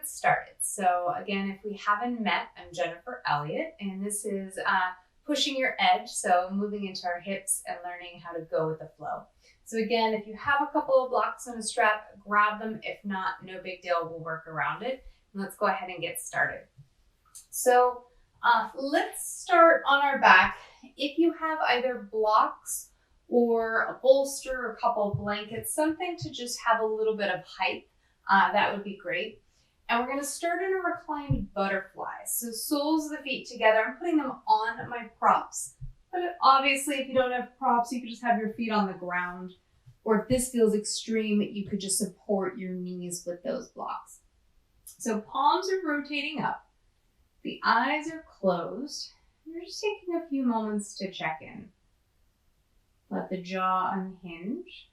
get started. So again, if we haven't met, I'm Jennifer Elliott, and this is pushing your edge. So moving into our hips and learning how to go with the flow. So again, if you have a couple of blocks on a strap, grab them. If not, no big deal, we'll work around it. And let's go ahead and get started. So let's start on our back. If you have either blocks or a bolster or a couple of blankets, something to just have a little bit of height, that would be great. And we're going to start in a reclined butterfly. So soles of the feet together. I'm putting them on my props. But obviously, if you don't have props, you could just have your feet on the ground. Or if this feels extreme, you could just support your knees with those blocks. So palms are rotating up. The eyes are closed. You're just taking a few moments to check in. Let the jaw unhinge.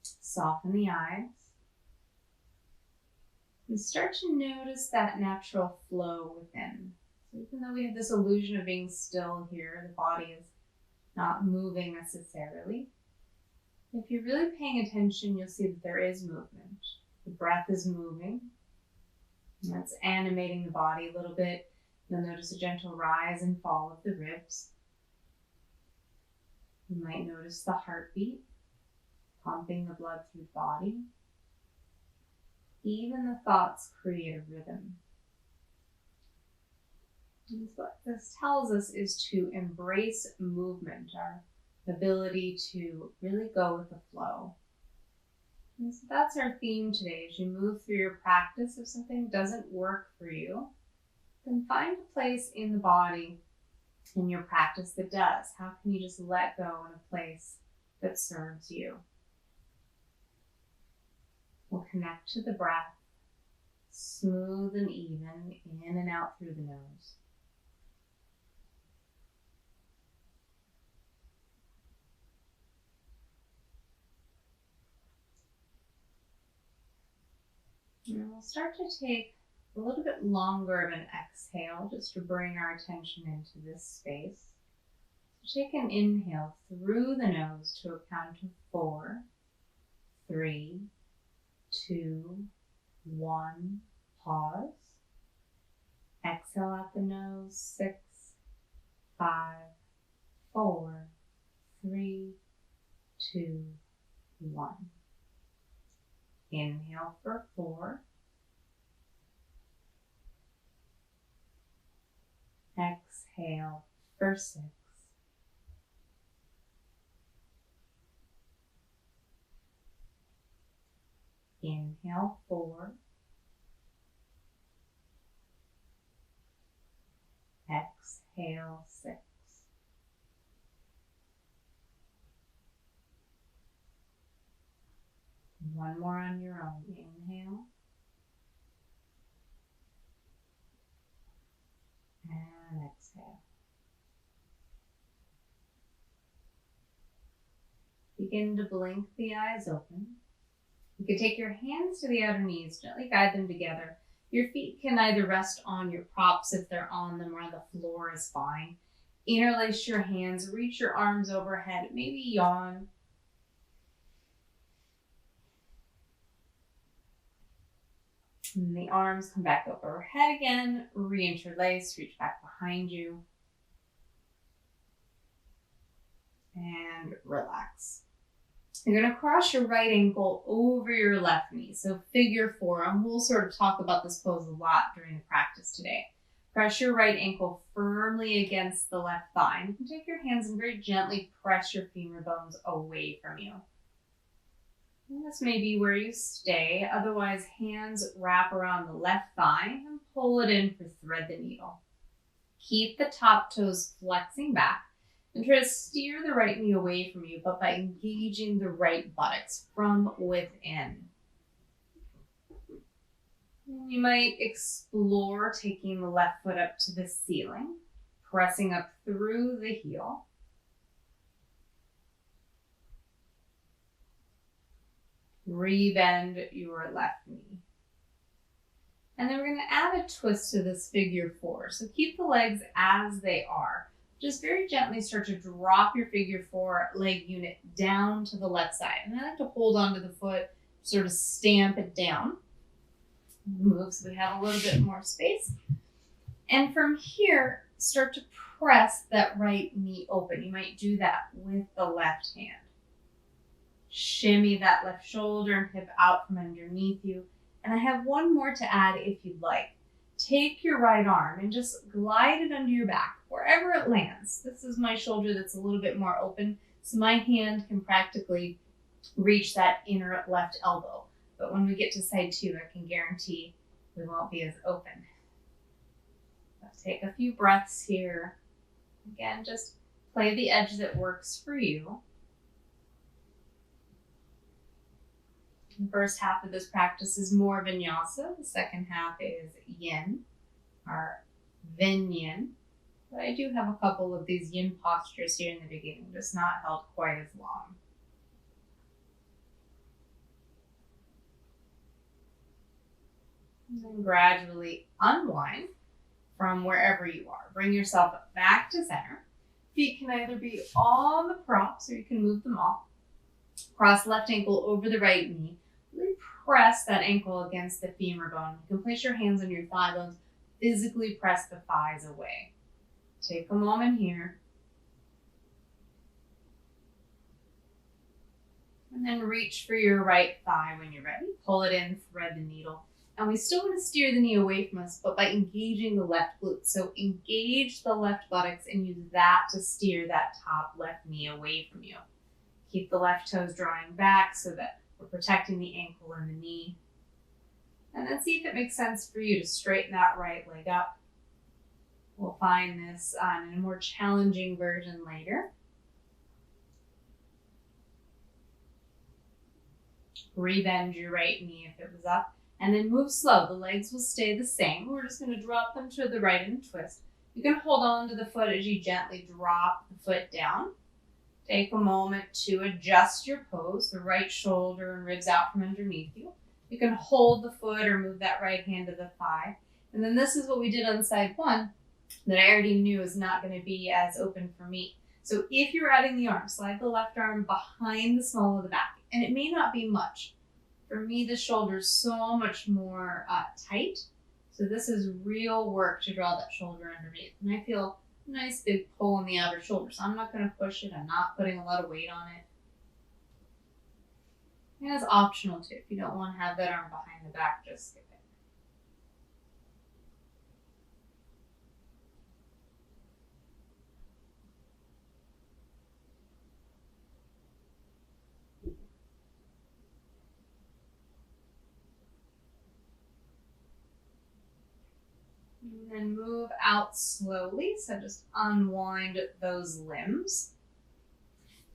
Soften the eyes. And start to notice that natural flow within. So even though we have this illusion of being still here, the body is not moving necessarily. If you're really paying attention, you'll see that there is movement. The breath is moving. And that's animating the body a little bit. You'll notice a gentle rise and fall of the ribs. You might notice the heartbeat, pumping the blood through the body. Even the thoughts create a rhythm. And what this tells us is to embrace movement, our ability to really go with the flow. And so that's our theme today. As you move through your practice, if something doesn't work for you, then find a place in the body in your practice that does. How can you just let go in a place that serves you? We'll connect to the breath, smooth and even, in and out through the nose. And we'll start to take a little bit longer of an exhale just to bring our attention into this space. So take an inhale through the nose to a count of 4, 3, 2, 1. Pause. Exhale out the nose. 6, 5, 4, 3, 2, 1. Inhale for 4. Exhale for 6. Inhale 4. Exhale 6. One more on your own. Inhale. And exhale. Begin to blink the eyes open. You can take your hands to the outer knees, gently guide them together. Your feet can either rest on your props if they're on them, or on the floor is fine. Interlace your hands, reach your arms overhead, maybe yawn. And the arms come back overhead again, reinterlace, reach back behind you. And relax. You're going to cross your right ankle over your left knee. So figure 4. And we'll sort of talk about this pose a lot during the practice today. Press your right ankle firmly against the left thigh. You can take your hands and very gently press your femur bones away from you. And this may be where you stay. Otherwise, hands wrap around the left thigh and pull it in for thread the needle. Keep the top toes flexing back. And try to steer the right knee away from you, but by engaging the right buttocks from within. You might explore taking the left foot up to the ceiling, pressing up through the heel. Rebend your left knee. And then we're going to add a twist to this figure 4. So keep the legs as they are. Just very gently start to drop your figure 4 leg unit down to the left side. And I like to hold onto the foot, sort of stamp it down. Move so we have a little bit more space. And from here, start to press that right knee open. You might do that with the left hand. Shimmy that left shoulder and hip out from underneath you. And I have one more to add if you'd like. Take your right arm and just glide it under your back, wherever it lands. This is my shoulder that's a little bit more open, so my hand can practically reach that inner left elbow. But when we get to side two, I can guarantee we won't be as open. Let's take a few breaths here. Again, just play the edge that works for you. The first half of this practice is more vinyasa. The second half is yin, or VinYin. But I do have a couple of these yin postures here in the beginning, just not held quite as long. And then gradually unwind from wherever you are. Bring yourself back to center. Feet can either be on the props or you can move them off. Cross left ankle over the right knee. Really press that ankle against the femur bone. You can place your hands on your thigh bones. Physically press the thighs away. Take a moment here. And then reach for your right thigh when you're ready. Pull it in, thread the needle. And we still want to steer the knee away from us, but by engaging the left glute. So engage the left buttocks and use that to steer that top left knee away from you. Keep the left toes drawing back so that we're protecting the ankle and the knee. And then see if it makes sense for you to straighten that right leg up. We'll find this in a more challenging version later. Rebend your right knee if it was up. And then move slow. The legs will stay the same. We're just going to drop them to the right and twist. You can hold on to the foot as you gently drop the foot down. Take a moment to adjust your pose, the right shoulder and ribs out from underneath you. You can hold the foot or move that right hand to the thigh. And then this is what we did on side one that I already knew is not going to be as open for me. So if you're adding the arm, slide the left arm behind the small of the back. And it may not be much. For me, the shoulder is so much more tight. So this is real work to draw that shoulder underneath. And I feel a nice big pull in the outer shoulder. So I'm not going to push it. I'm not putting a lot of weight on it. And it's optional too. If you don't want to have that arm behind the back, just skip it. And then move out slowly. So just unwind those limbs.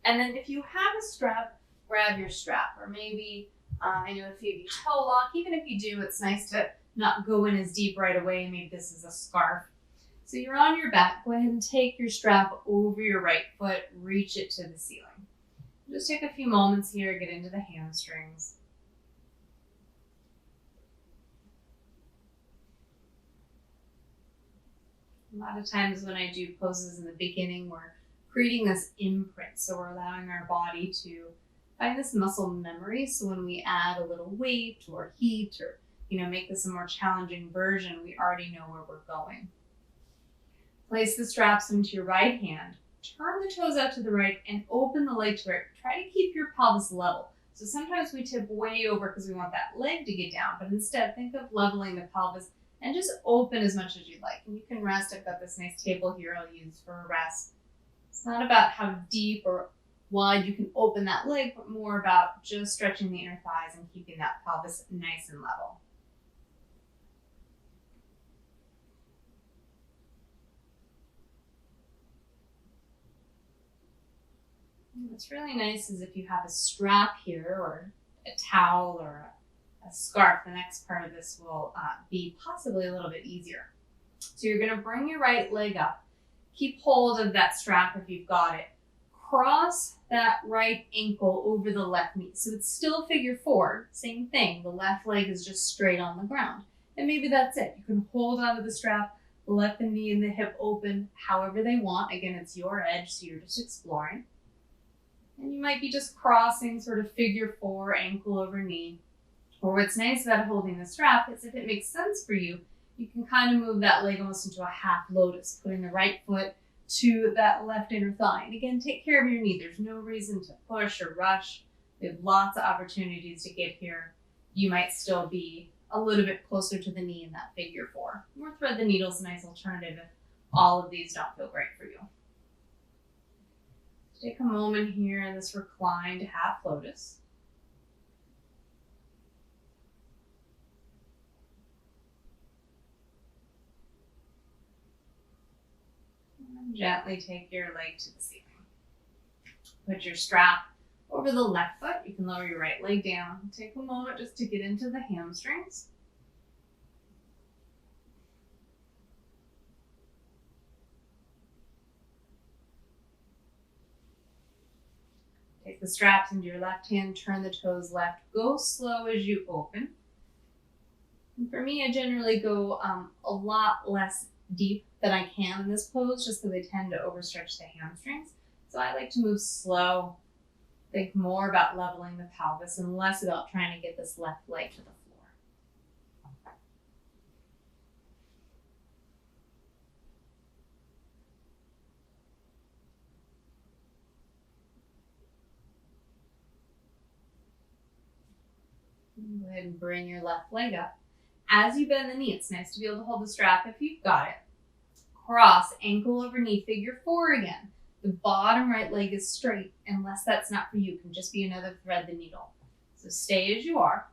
And then if you have a strap, grab your strap. Or maybe, I know if you toe lock, even if you do, it's nice to not go in as deep right away. Maybe this is a scarf. So you're on your back. Go ahead and take your strap over your right foot. Reach it to the ceiling. Just take a few moments here, get into the hamstrings. A lot of times when I do poses in the beginning, we're creating this imprint. So we're allowing our body to find this muscle memory. So when we add a little weight or heat or, make this a more challenging version, we already know where we're going. Place the straps into your right hand. Turn the toes out to the right and open the leg to right. Try to keep your pelvis level. So sometimes we tip way over because we want that leg to get down, but instead think of leveling the pelvis and just open as much as you'd like. And you can rest. I've got this nice table here I'll use for a rest. It's not about how deep or wide you can open that leg, but more about just stretching the inner thighs and keeping that pelvis nice and level. And what's really nice is if you have a strap here or a towel or a scarf, the next part of this will be possibly a little bit easier. So you're going to bring your right leg up. Keep hold of that strap if you've got it. Cross that right ankle over the left knee. So it's still figure four, same thing. The left leg is just straight on the ground. And maybe that's it. You can hold onto the strap, let the knee and the hip open however they want. Again, it's your edge, so you're just exploring. And you might be just crossing sort of figure four, ankle over knee. Or what's nice about holding the strap is if it makes sense for you, you can kind of move that leg almost into a half lotus, putting the right foot to that left inner thigh. And again, take care of your knee. There's no reason to push or rush. We have lots of opportunities to get here. You might still be a little bit closer to the knee in that figure 4. Or thread the needle is a nice alternative if all of these don't feel great for you. Take a moment here in this reclined half lotus. Gently take your leg to the ceiling. Put your strap over the left foot. You can lower your right leg down. Take a moment just to get into the hamstrings. Take the straps into your left hand, turn the toes left. Go slow as you open. And for me, I generally go a lot less deep than I can in this pose just because I tend to overstretch the hamstrings. So I like to move slow, think more about leveling the pelvis and less about trying to get this left leg to the floor. Go ahead and bring your left leg up. As you bend the knee, it's nice to be able to hold the strap if you've got it. Cross, ankle over knee, figure 4 again. The bottom right leg is straight, unless that's not for you. It can just be another thread the needle. So stay as you are.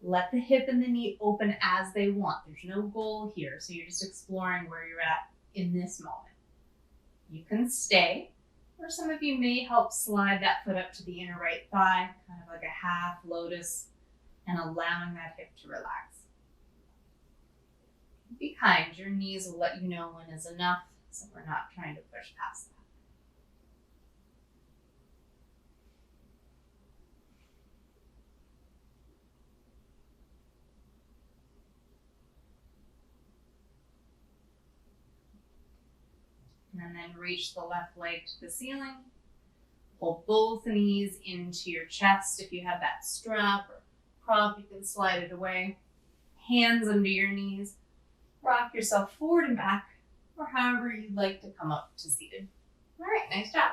Let the hip and the knee open as they want. There's no goal here, so you're just exploring where you're at in this moment. You can stay, or some of you may help slide that foot up to the inner right thigh, kind of like a half lotus, and allowing that hip to relax. Be kind. Your knees will let you know when is enough, so we're not trying to push past that. And then reach the left leg to the ceiling. Pull both knees into your chest. If you have that strap or prop, you can slide it away. Hands under your knees. Rock yourself forward and back, or however you'd like to come up to seated. All right, nice job.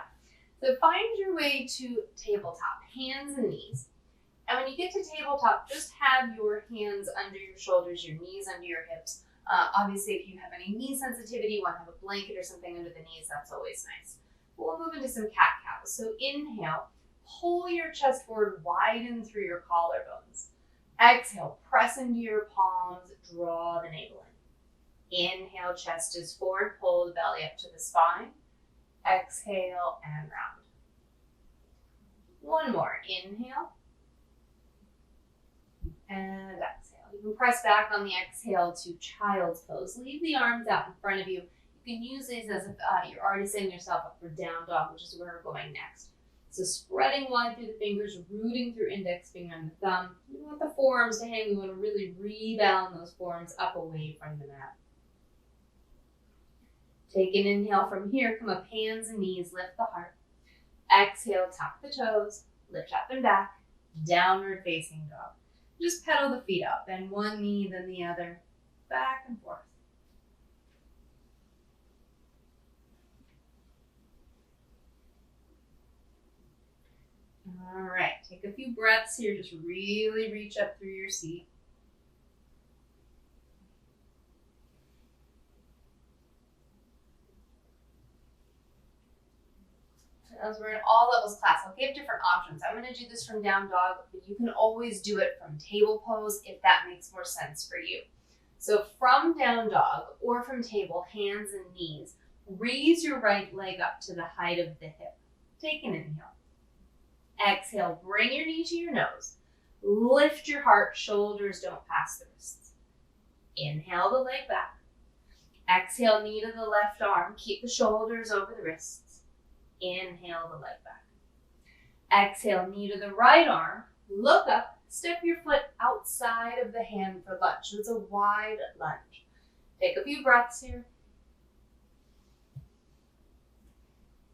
So find your way to tabletop, hands and knees. And when you get to tabletop, just have your hands under your shoulders, your knees under your hips. Obviously, if you have any knee sensitivity, you want to have a blanket or something under the knees, that's always nice. We'll move into some cat-cows. So inhale, pull your chest forward, widen through your collarbones. Exhale, press into your palms, draw the navel in. Inhale, chest is forward, pull the belly up to the spine. Exhale and round. One more, inhale and exhale. You can press back on the exhale to child's pose. Leave the arms out in front of you. You can use these as if you're already setting yourself up for down dog, which is where we're going next. So spreading wide through the fingers, rooting through index finger and the thumb. We want the forearms to hang. We want to really rebound those forearms up away from the mat. Take an inhale from here. Come up, hands and knees, lift the heart. Exhale, tuck the toes, lift up and back, downward facing dog. Just pedal the feet up, bend one knee, then the other, back and forth. All right, take a few breaths here. Just really reach up through your seat. As we're in all levels class, I'll give different options. I'm going to do this from down dog, but you can always do it from table pose if that makes more sense for you. So from down dog or from table, hands and knees, raise your right leg up to the height of the hip. Take an inhale. Exhale, bring your knee to your nose. Lift your heart, shoulders don't pass the wrists. Inhale the leg back. Exhale, knee to the left arm. Keep the shoulders over the wrists. Inhale the leg back. Exhale, knee to the right arm. Look up, step your foot outside of the hand for lunge. So it's a wide lunge. Take a few breaths here.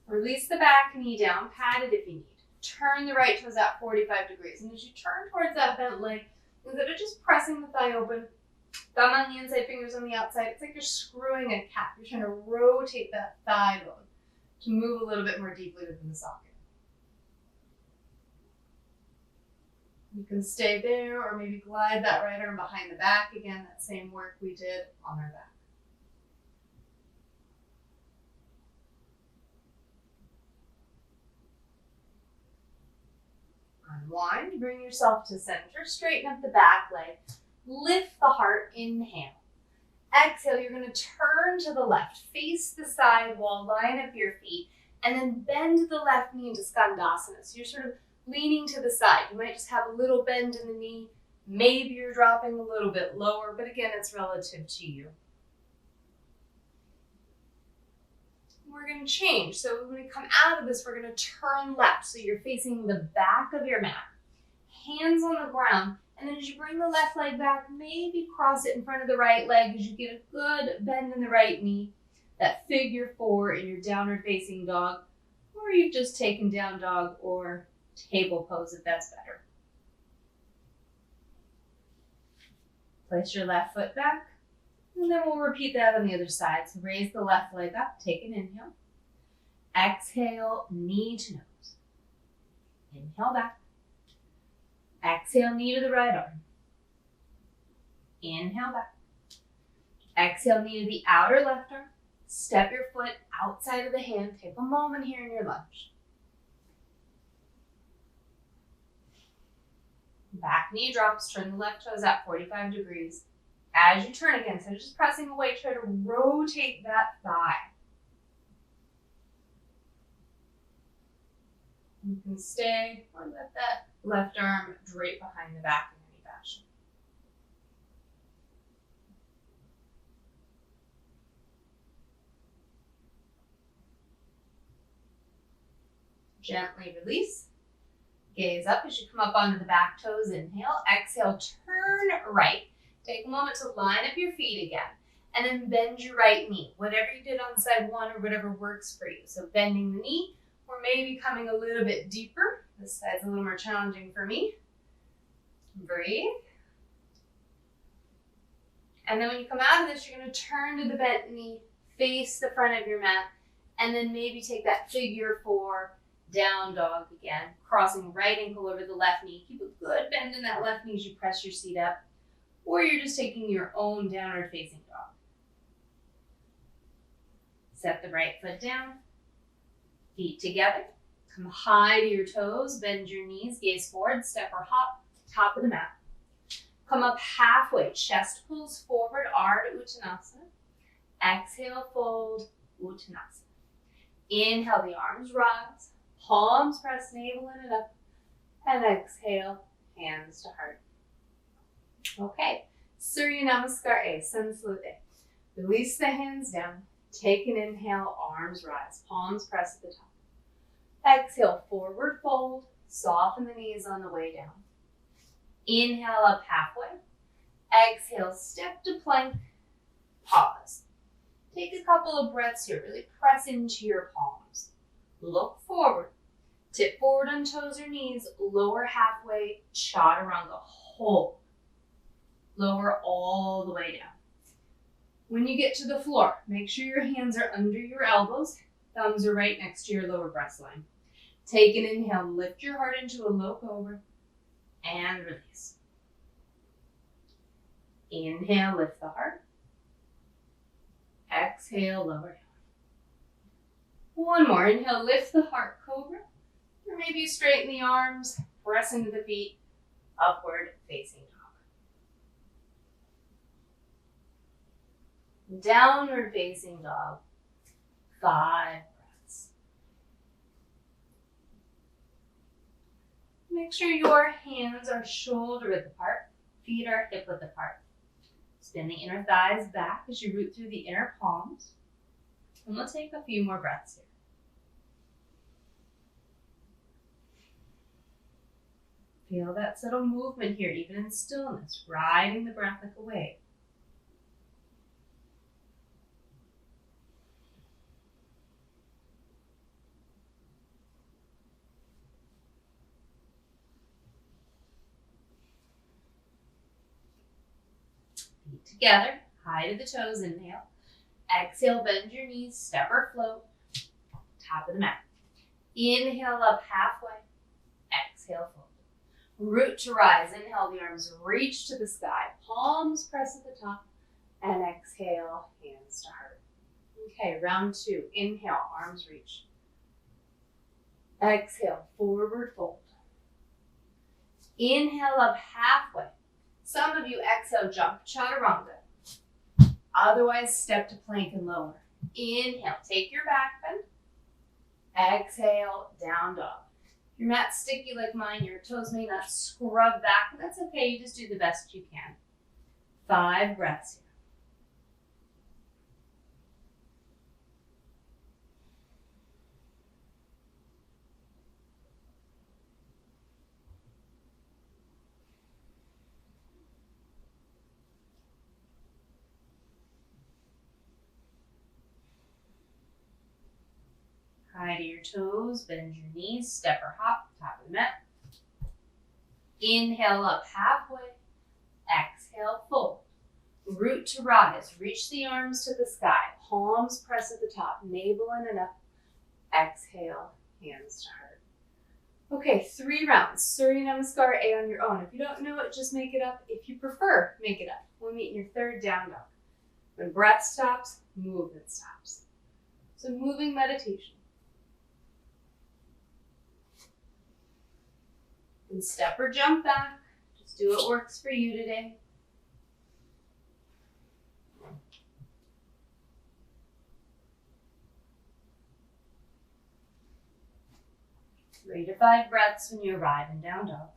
Release the back knee down, pat it if you need. Turn the right toes out 45 degrees. And as you turn towards that bent leg, Instead of just pressing the thigh open, thumb on the inside, fingers on the outside, it's like you're screwing a cap. You're trying to rotate that thigh bone to move a little bit more deeply within the socket. You can stay there or maybe glide that right arm behind the back. Again, that same work we did on our back. Unwind, bring yourself to center, straighten up the back leg, lift the heart, inhale. Exhale, you're going to turn to the left, face the side wall, line up your feet, and then bend the left knee into Skandasana. So you're sort of leaning to the side. You might just have a little bend in the knee. Maybe you're dropping a little bit lower, but again, it's relative to you. We're going to change. So when we come out of this, we're going to turn left. So you're facing the back of your mat, hands on the ground. And then as you bring the left leg back, maybe cross it in front of the right leg as you get a good bend in the right knee. That figure 4 in your downward facing dog, or you've just taken down dog or table pose if that's better. Place your left foot back. And then we'll repeat that on the other side. So raise the left leg up, take an inhale. Exhale, knee to nose. Inhale back. Exhale, knee to the right arm. Inhale back. Exhale, knee to the outer left arm. Step your foot outside of the hand. Take a moment here in your lunge. Back knee drops, turn the left toes at 45 degrees. As you turn again, so just pressing away, try to rotate that thigh. You can stay or let that left arm drape behind the back in any fashion. Gently release. Gaze up as you come up onto the back toes. Inhale. Exhale, turn right. Take a moment to line up your feet again, and then bend your right knee. Whatever you did on side 1 or whatever works for you. So bending the knee, or maybe coming a little bit deeper. This side's a little more challenging for me. Breathe. And then when you come out of this, you're going to turn to the bent knee, face the front of your mat, and then maybe take that figure 4, down dog again, crossing right ankle over the left knee. Keep a good bend in that left knee as you press your seat up. Or you're just taking your own downward facing dog. Set the right foot down, feet together. Come high to your toes, bend your knees, gaze forward, step or hop, top of the mat. Come up halfway, chest pulls forward, Ardha Uttanasana. Exhale, fold, Uttanasana. Inhale, the arms rise, palms press navel in and up, and exhale, hands to heart. Okay, Surya Namaskar A, Sun Salute A. Release the hands down. Take an inhale, arms rise, palms press at the top. Exhale, forward fold, soften the knees on the way down. Inhale up halfway. Exhale, step to plank, pause. Take a couple of breaths here, really press into your palms. Look forward, tip forward on toes or knees, lower halfway, chaturanga, hold. Lower all the way down. When you get to the floor, make sure your hands are under your elbows. Thumbs are right next to your lower breast line. Take an inhale, lift your heart into a low cobra, and release. Inhale, lift the heart. Exhale, lower down. One more. Inhale, lift the heart, cobra. Or maybe straighten the arms, press into the feet, upward facing dog. Downward facing dog, 5 breaths. Make sure your hands are shoulder width apart, feet are hip width apart. Spin the inner thighs back as you root through the inner palms. And we'll take a few more breaths here. Feel that subtle movement here, even in stillness, riding the breath like a wave. Together, high to the toes, inhale. Exhale, bend your knees, step or float. Top of the mat. Inhale up halfway. Exhale, fold. Root to rise. Inhale, the arms reach to the sky. Palms press at the top. And exhale, hands to heart. Okay, round two. Inhale, arms reach. Exhale, forward fold. Inhale up halfway. Some of you exhale, jump, chaturanga. Otherwise, step to plank and lower. Inhale, take your back bend. Exhale, down dog. If your mat's sticky like mine, your toes may not scrub back, but that's okay. You just do the best you can. 5 breaths here. High to your toes, bend your knees, step or hop, top of the mat. Inhale up halfway. Exhale, fold. Root to rise. Reach the arms to the sky. Palms press at the top, navel in and up. Exhale, hands to heart. Okay, 3 rounds. Surya Namaskar A on your own. If you don't know it, just make it up. If you prefer, make it up. We'll meet in your 3rd down dog. When breath stops, movement stops. So moving meditation. And step or jump back. Just do what works for you today. Three to 5 breaths when you arrive in down dog.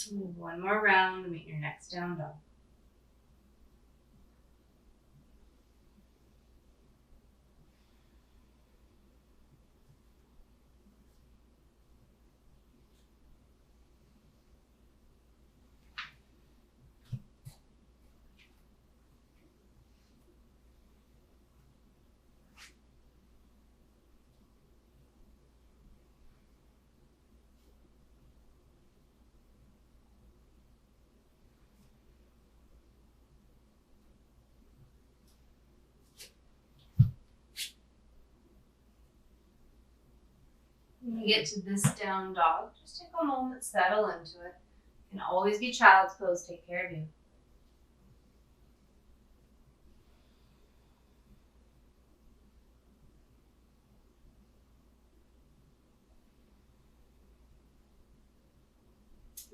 Move 1 more round to meet your next down dog. When you get to this down dog, just take a moment, settle into it. You can always be child's pose, take care of you.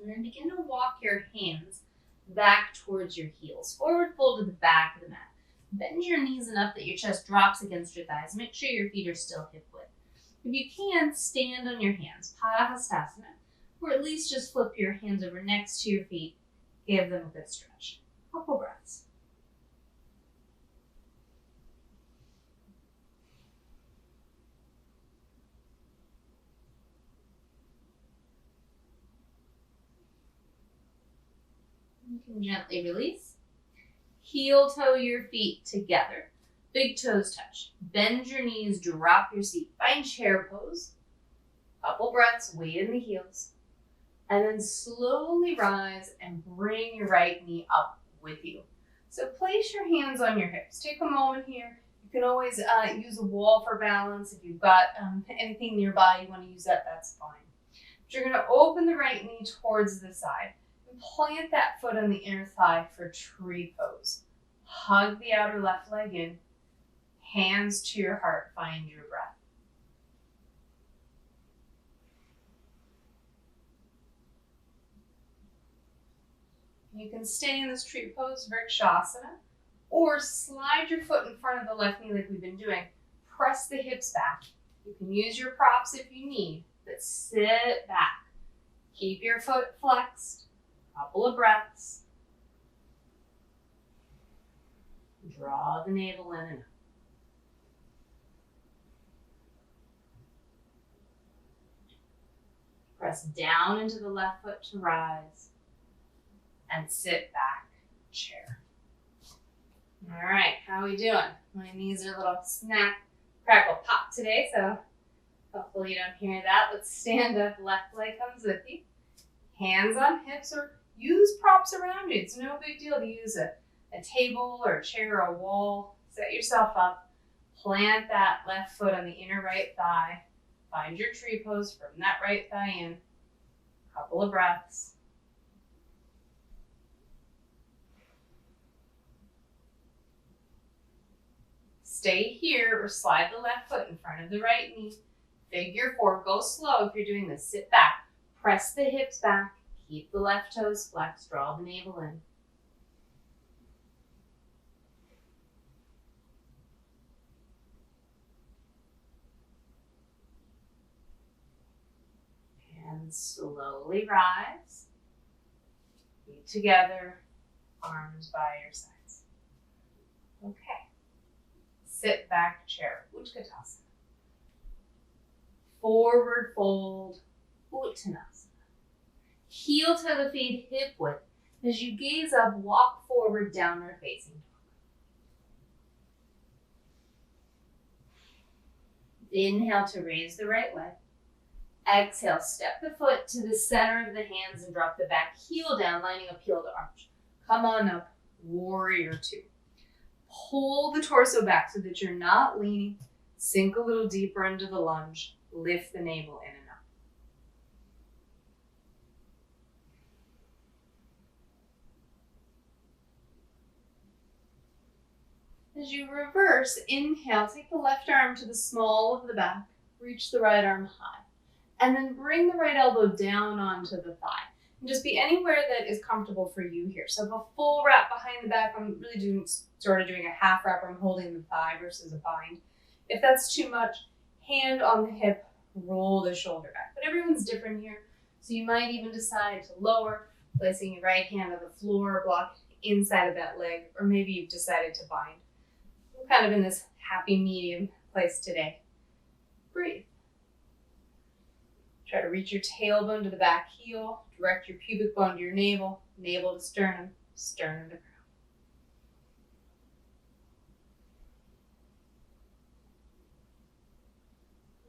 And then begin to walk your hands back towards your heels. Forward fold to the back of the mat. Bend your knees enough that your chest drops against your thighs. Make sure your feet are still hip width. If you can, stand on your hands, Padahastasana, or at least just flip your hands over next to your feet. Give them a good stretch. Couple breaths. You can gently release. Heel toe your feet together. Big toes touch. Bend your knees, drop your seat. Find chair pose. Couple breaths, weight in the heels. And then slowly rise and bring your right knee up with you. So place your hands on your hips. Take a moment here. You can always use a wall for balance. If you've got anything nearby you want to use that, that's fine. But you're going to open the right knee towards the side. And plant that foot on the inner thigh for tree pose. Hug the outer left leg in. Hands to your heart, find your breath. You can stay in this tree pose, Vrikshasana, or slide your foot in front of the left knee like we've been doing. Press the hips back. You can use your props if you need, but sit back. Keep your foot flexed. Couple of breaths. Draw the navel in and up. Press down into the left foot to rise. And sit back, chair. All right, how are we doing? My knees are a little snack, crackle, pop today, so hopefully you don't hear that. Let's stand up, left leg comes with you. Hands on hips, or use props around you. It's no big deal to use a table or a chair or a wall. Set yourself up. Plant that left foot on the inner right thigh. Find your tree pose from that right thigh in. Couple of breaths. Stay here or slide the left foot in front of the right knee. Figure four. Go slow if you're doing this. Sit back. Press the hips back. Keep the left toes flexed. Draw the navel in. And slowly rise. Feet together. Arms by your sides. Okay. Sit back, chair, Utkatasana. Forward fold, Uttanasana. Heel to the feet, hip width. As you gaze up, walk forward, downward facing dog. Inhale to raise the right leg. Exhale, step the foot to the center of the hands and drop the back heel down, lining up heel to arch. Come on up, warrior two. Pull the torso back so that you're not leaning. Sink a little deeper into the lunge. Lift the navel in and up. As you reverse, inhale, take the left arm to the small of the back. Reach the right arm high. And then bring the right elbow down onto the thigh. And just be anywhere that is comfortable for you here. So if a full wrap behind the back, I'm really doing a half wrap where I'm holding the thigh versus a bind. If that's too much, hand on the hip, roll the shoulder back. But everyone's different here. So you might even decide to lower, placing your right hand on the floor, block inside of that leg, or maybe you've decided to bind. I'm kind of in this happy medium place today. Breathe. Try to reach your tailbone to the back heel. Direct your pubic bone to your navel. Navel to sternum. Sternum to crown.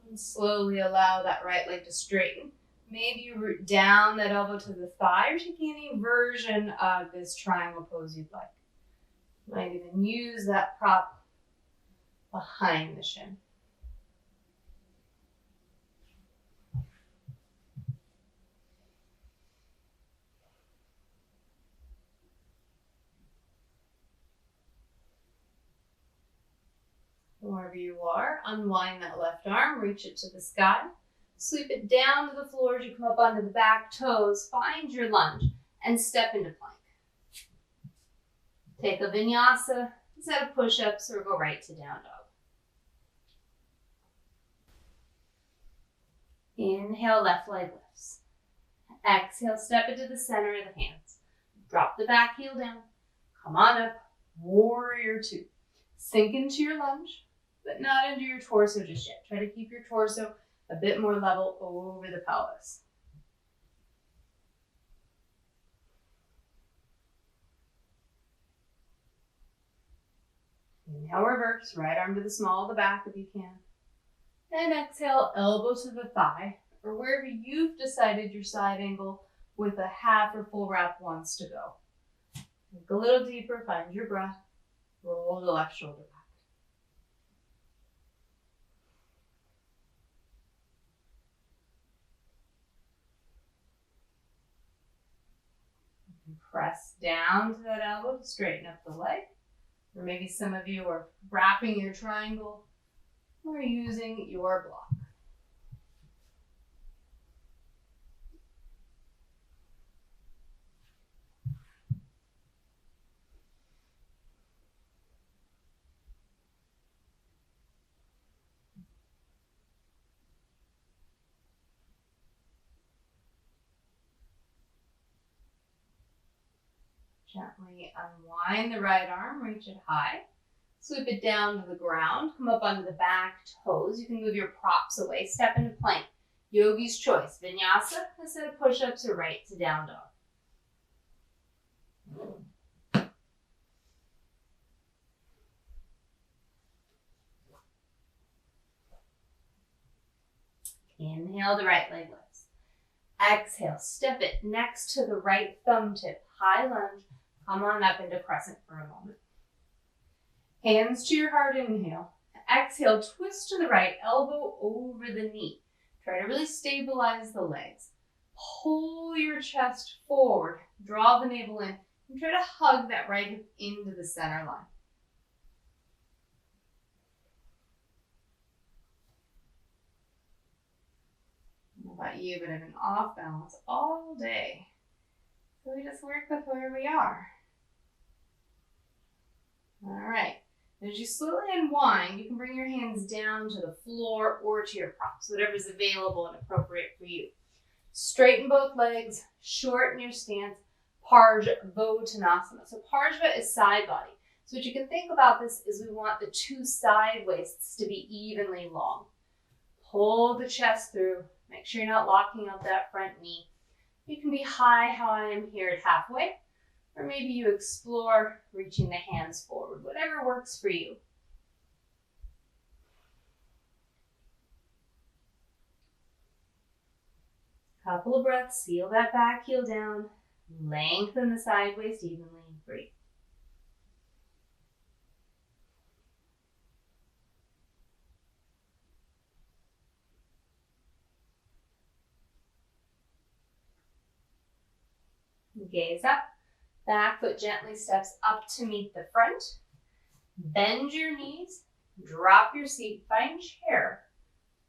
And slowly allow that right leg to straighten. Maybe you root down that elbow to the thigh or take any version of this triangle pose you'd like. You might even use that prop behind the shin. Wherever you are, unwind that left arm, reach it to the sky. Sweep it down to the floor as you come up onto the back toes. Find your lunge and step into plank. Take a vinyasa, set of push-ups, or go right to down dog. Inhale, left leg lifts. Exhale, step into the center of the hands. Drop the back heel down. Come on up, warrior two. Sink into your lunge, but not into your torso just yet. Try to keep your torso a bit more level over the pelvis. Inhale, reverse, right arm to the small of the back if you can. And exhale, elbow to the thigh, or wherever you've decided your side angle with a half or full wrap wants to go. Look a little deeper, find your breath. Roll the left shoulder back. Press down to that elbow to straighten up the leg. Or maybe some of you are wrapping your triangle or using your block. Gently unwind the right arm, reach it high. Sweep it down to the ground, come up onto the back toes. You can move your props away, step into plank. Yogi's choice, vinyasa, a set of push-ups or right to down dog. Inhale, the right leg lifts. Exhale, step it next to the right thumb tip. High lunge, come on up into crescent for a moment. Hands to your heart, inhale. Exhale, twist to the right, elbow over the knee. Try to really stabilize the legs. Pull your chest forward, draw the navel in, and try to hug that right hip into the center line. I don't know about you, but I've been off balance all day. So we just work with where we are. All right. As you slowly unwind, you can bring your hands down to the floor or to your props, whatever's available and appropriate for you. Straighten both legs, shorten your stance, Parshvottanasana. So Parshva is side body. So what you can think about this is we want the two side waists to be evenly long. Pull the chest through. Make sure you're not locking up that front knee. You can be high how I am here at halfway. Or maybe you explore reaching the hands forward, whatever works for you. Couple of breaths, seal that back heel down, lengthen the side waist evenly, and breathe. Gaze up. Back foot gently steps up to meet the front. Bend your knees, drop your seat, find chair.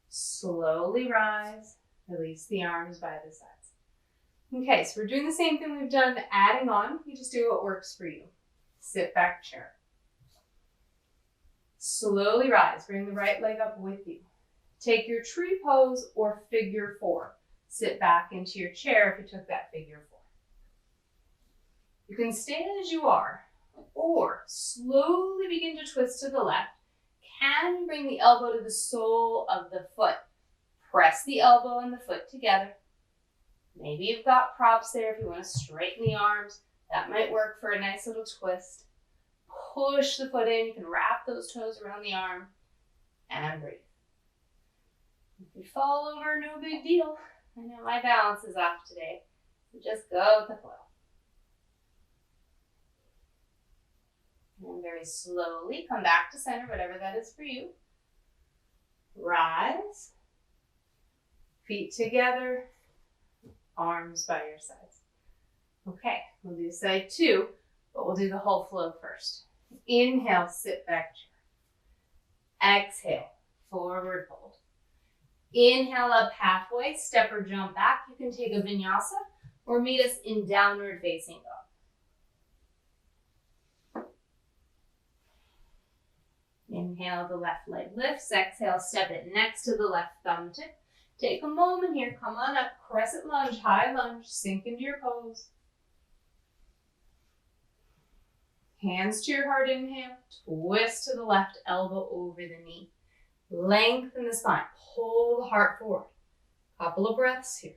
Slowly rise, release the arms by the sides. Okay, so we're doing the same thing we've done, adding on. You just do what works for you. Sit back chair. Slowly rise, bring the right leg up with you. Take your tree pose or figure four. Sit back into your chair if you took that figure four. You can stay as you are, or slowly begin to twist to the left. Can you bring the elbow to the sole of the foot? Press the elbow and the foot together. Maybe you've got props there if you want to straighten the arms. That might work for a nice little twist. Push the foot in. You can wrap those toes around the arm and breathe. If you fall over, no big deal. I know my balance is off today, so just go with the flow. And very slowly come back to center, whatever that is for you. Rise. Feet together. Arms by your sides. Okay, we'll do side two, but we'll do the whole flow first. Inhale, sit back chair. Exhale, forward fold. Inhale up halfway, step or jump back. You can take a vinyasa or meet us in downward facing dog. Inhale, the left leg lifts. Exhale, step it next to the left thumb tip. Take a moment here. Come on up. Crescent lunge, high lunge. Sink into your pose. Hands to your heart, inhale. Twist to the left, elbow over the knee. Lengthen the spine. Pull the heart forward. Couple of breaths here.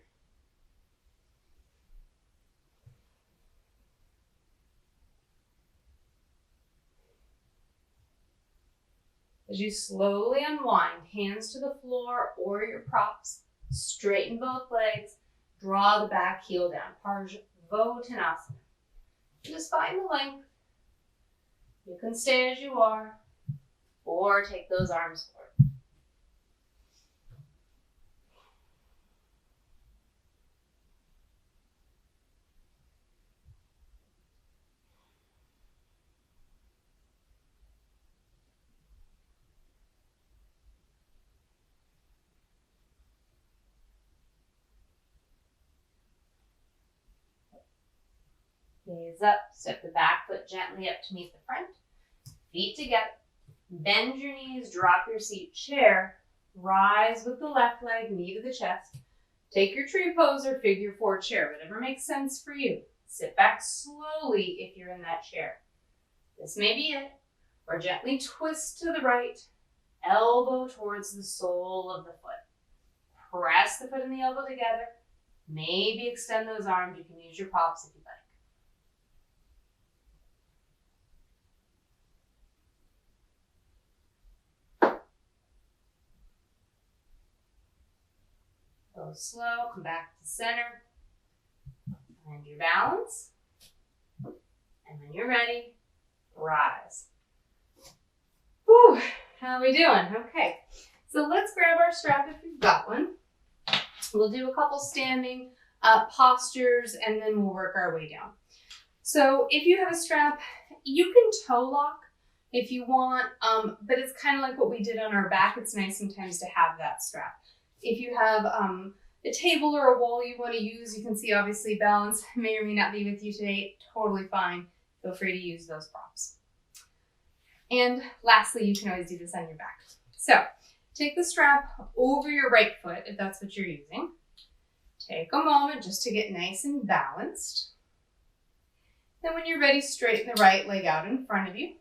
As you slowly unwind, hands to the floor or your props, straighten both legs, draw the back heel down, Parshvottanasana. Just find the length. You can stay as you are, or take those arms forward. Gaze up, step the back foot gently up to meet the front. Feet together. Bend your knees, drop your seat, chair. Rise with the left leg, knee to the chest. Take your tree pose or figure four chair, whatever makes sense for you. Sit back slowly if you're in that chair. This may be it. Or gently twist to the right, elbow towards the sole of the foot. Press the foot and the elbow together. Maybe extend those arms. You can use your props if you'd like. Go slow, come back to center. Find your balance. And when you're ready, rise. Whew, how are we doing? Okay, so let's grab our strap if you've got one. We'll do a couple standing postures and then we'll work our way down. So if you have a strap, you can toe lock if you want, but it's kind of like what we did on our back. It's nice sometimes to have that strap. If you have a table or a wall you want to use, you can see obviously balance may or may not be with you today. Totally fine. Feel free to use those props. And lastly, you can always do this on your back. So take the strap over your right foot if that's what you're using. Take a moment just to get nice and balanced. Then when you're ready, straighten the right leg out in front of you.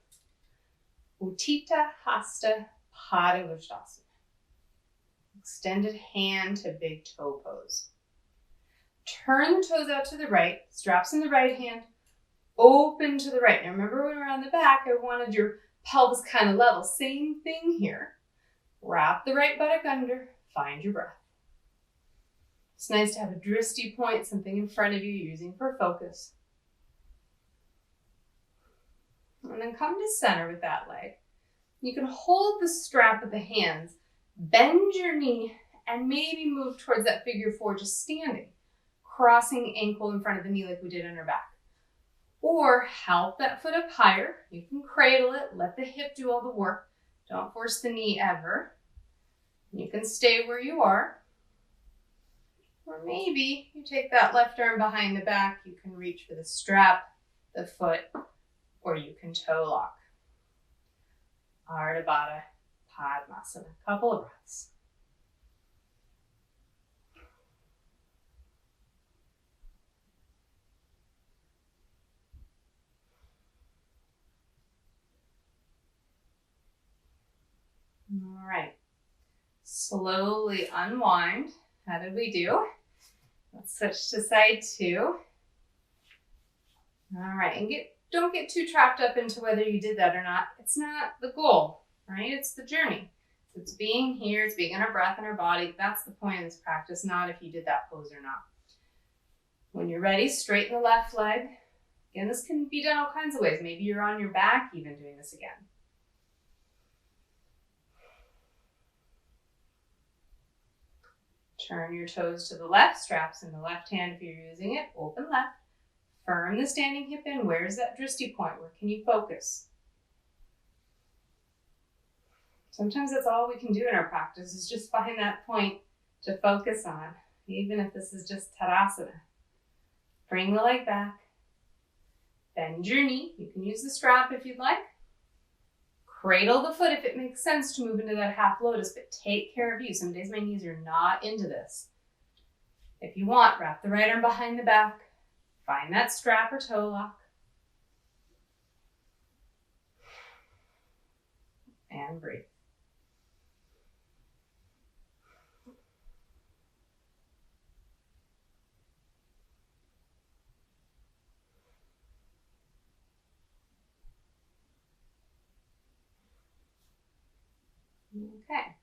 Utthita Hasta Padangusthasana. Extended hand to big toe pose. Turn the toes out to the right, straps in the right hand, open to the right. Now remember when we were on the back, I wanted your pelvis kind of level. Same thing here. Wrap the right buttock under, find your breath. It's nice to have a drishti point, something in front of you you're using for focus. And then come to center with that leg. You can hold the strap with the hands, bend your knee, and maybe move towards that figure four, just standing, crossing ankle in front of the knee like we did on our back. Or help that foot up higher. You can cradle it, let the hip do all the work. Don't force the knee ever. You can stay where you are. Or maybe you take that left arm behind the back. You can reach for the strap, the foot, or you can toe lock. Ardha Baddha Padmasana. Couple of breaths. All right. Slowly unwind. How did we do? Let's switch to side two. All right, and don't get too trapped up into whether you did that or not. It's not the goal, right? It's the journey. It's being here, it's being in our breath and our body. That's the point of this practice, not if you did that pose or not. When you're ready, straighten the left leg. Again, this can be done all kinds of ways. Maybe you're on your back even doing this again. Turn your toes to the left, straps in the left hand if you're using it, open left. Firm the standing hip in. Where's that drishti point? Where can you focus? Sometimes that's all we can do in our practice is just find that point to focus on, even if this is just Tadasana. Bring the leg back. Bend your knee. You can use the strap if you'd like. Cradle the foot if it makes sense to move into that half lotus, but take care of you. Some days my knees are not into this. If you want, wrap the right arm behind the back. Find that strap or toe lock. And breathe. Okay.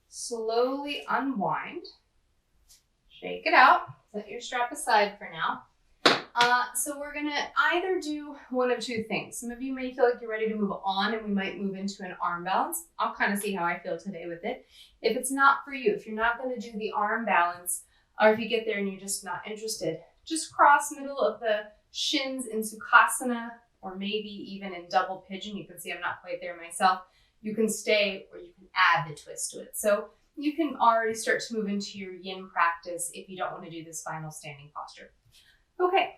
Slowly unwind. Shake it out. Set your strap aside for now. So we're going to either do one of two things. Some of you may feel like you're ready to move on and we might move into an arm balance. I'll kind of see how I feel today with it. If it's not for you, if you're not going to do the arm balance, or if you get there and you're just not interested, just cross middle of the shins in Sukhasana, or maybe even in double pigeon. You can see I'm not quite there myself. You can stay or you can add the twist to it. So you can already start to move into your yin practice if you don't want to do this final standing posture. Okay,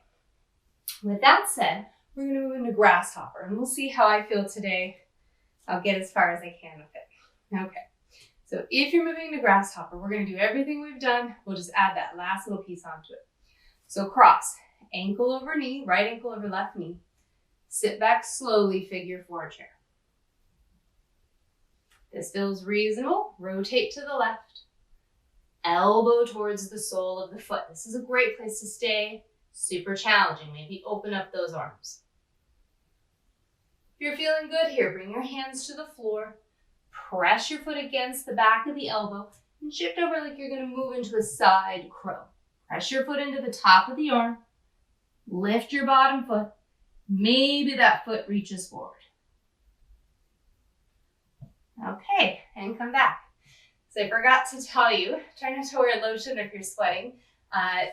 with that said, we're going to move into grasshopper and we'll see how I feel today. I'll get as far as I can with it. Okay, so if you're moving to grasshopper, we're going to do everything we've done. We'll just add that last little piece onto it. So cross, ankle over knee, right ankle over left knee. Sit back slowly, figure four chair. This feels reasonable. Rotate to the left. Elbow towards the sole of the foot. This is a great place to stay. Super challenging. Maybe open up those arms. If you're feeling good here, bring your hands to the floor. Press your foot against the back of the elbow and shift over like you're going to move into a side crow. Press your foot into the top of the arm. Lift your bottom foot. Maybe that foot reaches forward. Okay, and come back. So I forgot to tell you, try not to wear lotion if you're sweating.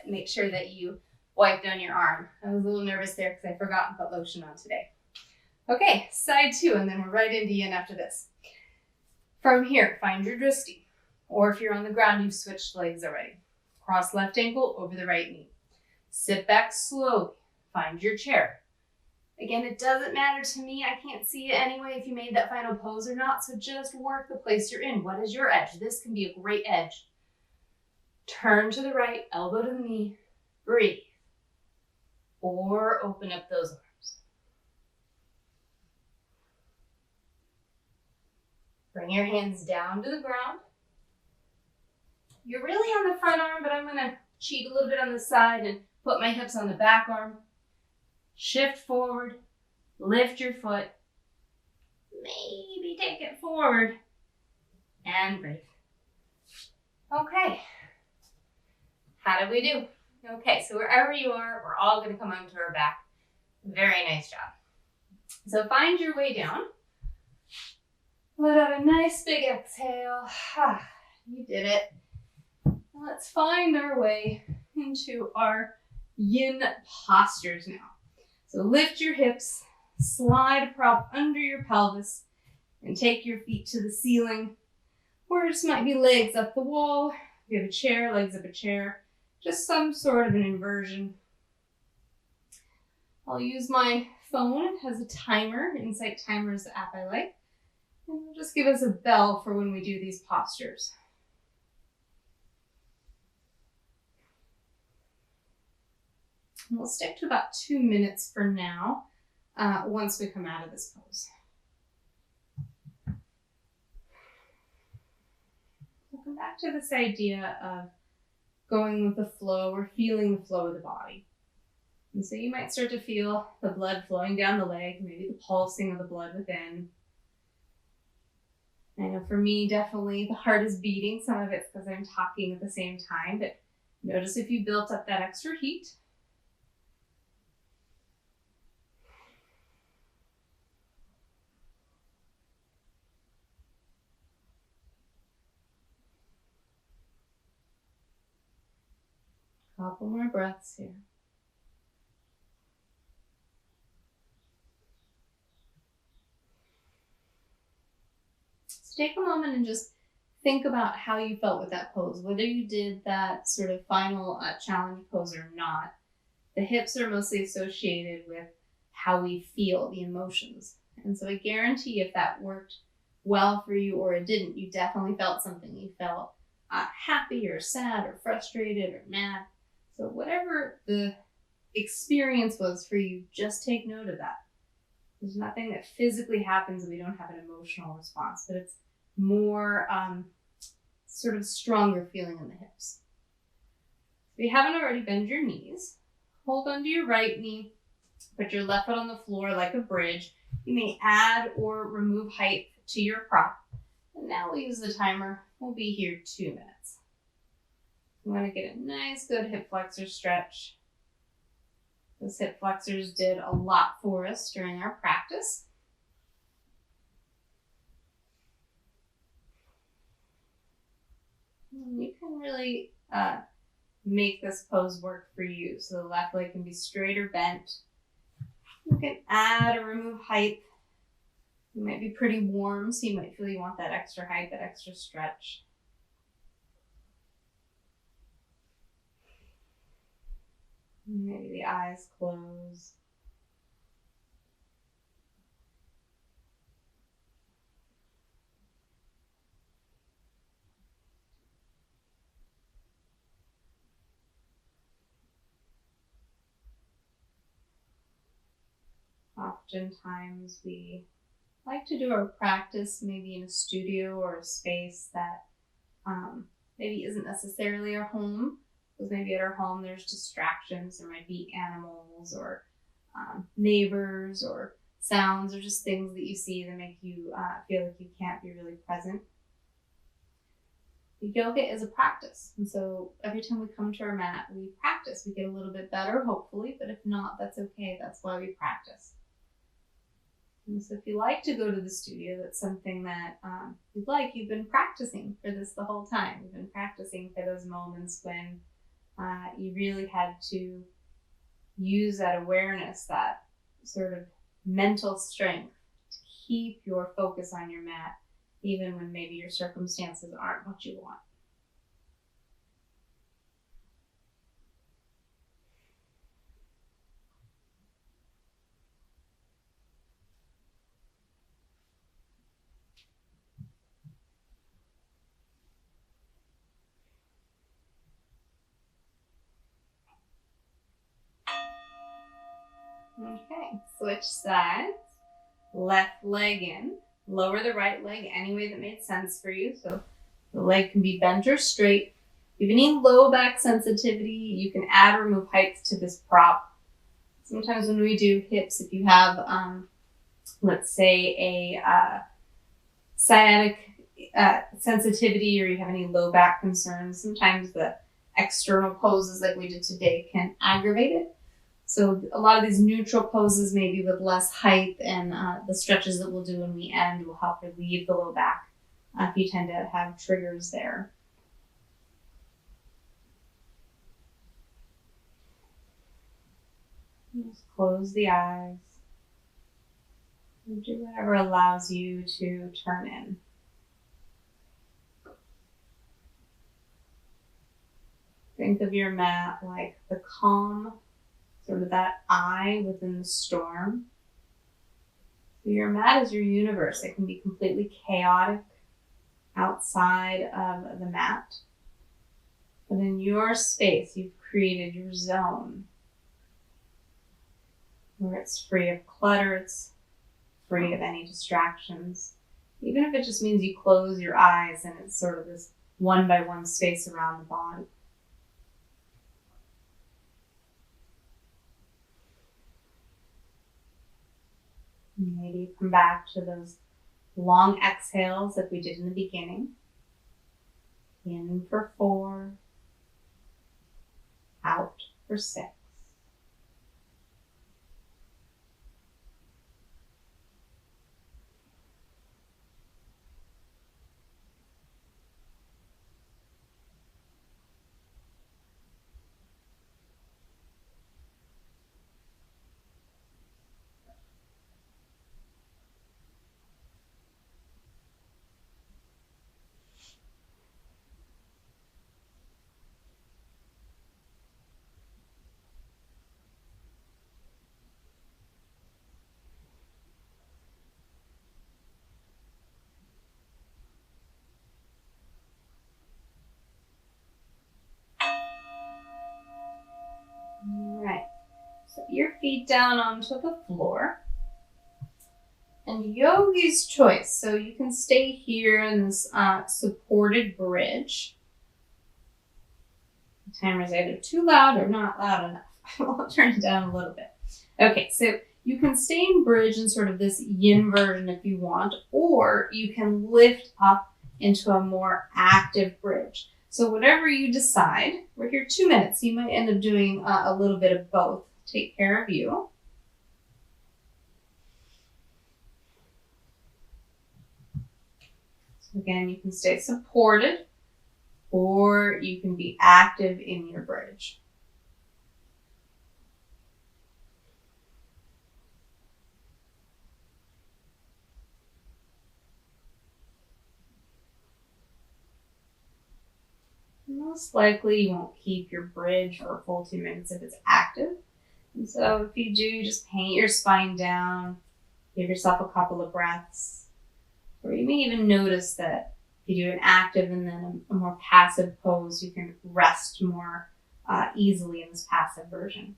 Make sure that you wipe down your arm. I was a little nervous there because I forgot to put lotion on today. Okay, side two, and then we're right into yin after this. From here, find your drishti. Or if you're on the ground, you've switched legs already. Cross left ankle over the right knee. Sit back slowly. Find your chair. Again, it doesn't matter to me. I can't see it anyway if you made that final pose or not. So just work the place you're in. What is your edge? This can be a great edge. Turn to the right, elbow to the knee. Breathe. Or open up those arms. Bring your hands down to the ground. You're really on the front arm, but I'm going to cheat a little bit on the side and put my hips on the back arm. Shift forward, lift your foot, maybe take it forward, and breathe. Okay, how did we do? Okay, so wherever you are, we're all going to come onto our back. Very nice job. So find your way down. Let out a nice big exhale. You did it. Let's find our way into our yin postures now. So lift your hips, slide a prop under your pelvis, and take your feet to the ceiling. Or it just might be legs up the wall. If you have a chair, legs up a chair. Just some sort of an inversion. I'll use my phone. It has a timer. Insight Timer is the app I like. And it'll just give us a bell for when we do these postures. And we'll stick to about 2 minutes for now, once we come out of this pose. We'll come back to this idea of going with the flow or feeling the flow of the body. And so you might start to feel the blood flowing down the leg, maybe the pulsing of the blood within. I know for me, definitely the heart is beating. Some of it's because I'm talking at the same time, but notice if you built up that extra heat. Couple more breaths here. So take a moment and just think about how you felt with that pose, whether you did that sort of final challenge pose or not. The hips are mostly associated with how we feel, the emotions. And so I guarantee if that worked well for you or it didn't, you definitely felt something. You felt happy or sad or frustrated or mad. So whatever the experience was for you, just take note of that. There's nothing that physically happens and we don't have an emotional response, but it's more sort of stronger feeling in the hips. If you haven't already, bend your knees. Hold onto your right knee. Put your left foot on the floor like a bridge. You may add or remove height to your prop. And now we'll use the timer. We'll be here 2 minutes. I'm going to get a nice, good hip flexor stretch. Those hip flexors did a lot for us during our practice. And you can really make this pose work for you. So the left leg can be straight or bent. You can add or remove height. You might be pretty warm, so you might feel you want that extra height, that extra stretch. Maybe the eyes close. oftentimes we like to do our practice maybe in a studio or a space that maybe isn't necessarily our home, because maybe at our home there's distractions. There might be animals or neighbors or sounds or just things that you see that make you feel like you can't be really present. Yoga is a practice, and so every time we come to our mat, we practice. We get a little bit better, hopefully, but if not, that's okay. That's why we practice. And so if you like to go to the studio, that's something that you'd like. You've been practicing for this the whole time. You've been practicing for those moments when you really had to use that awareness, that sort of mental strength to keep your focus on your mat, even when maybe your circumstances aren't what you want. Okay, switch sides. Left leg in. Lower the right leg any way that made sense for you. So the leg can be bent or straight. If you have any low back sensitivity, you can add or remove height to this prop. Sometimes when we do hips, if you have, let's say, a sciatic sensitivity, or you have any low back concerns, sometimes the external poses like we did today can aggravate it. So a lot of these neutral poses, maybe with less height, and the stretches that we'll do when we end will help relieve the low back if you tend to have triggers there. Just close the eyes and do whatever allows you to turn in. Think of your mat like the calm, sort of that eye within the storm. So your mat is your universe. It can be completely chaotic outside of the mat. But in your space, you've created your zone where it's free of clutter, it's free of any distractions. Even if it just means you close your eyes and it's sort of this one-by-one space around the body. Maybe come back to those long exhales like we did in the beginning. In for 4, out for 6. Alright, set your feet down onto the floor. And yogi's choice. So you can stay here in this supported bridge. The timer's either too loud or not loud enough. I'll turn it down a little bit. Okay, so you can stay in bridge in sort of this yin version if you want, or you can lift up into a more active bridge. So whatever you decide, we're here 2 minutes. So you might end up doing a little bit of both. Take care of you. So again, you can stay supported, or you can be active in your bridge. Most likely you won't keep your bridge for a full 2 minutes if it's active. And so if you do, just paint your spine down, give yourself a couple of breaths. Or you may even notice that if you do an active and then a more passive pose, you can rest more easily in this passive version.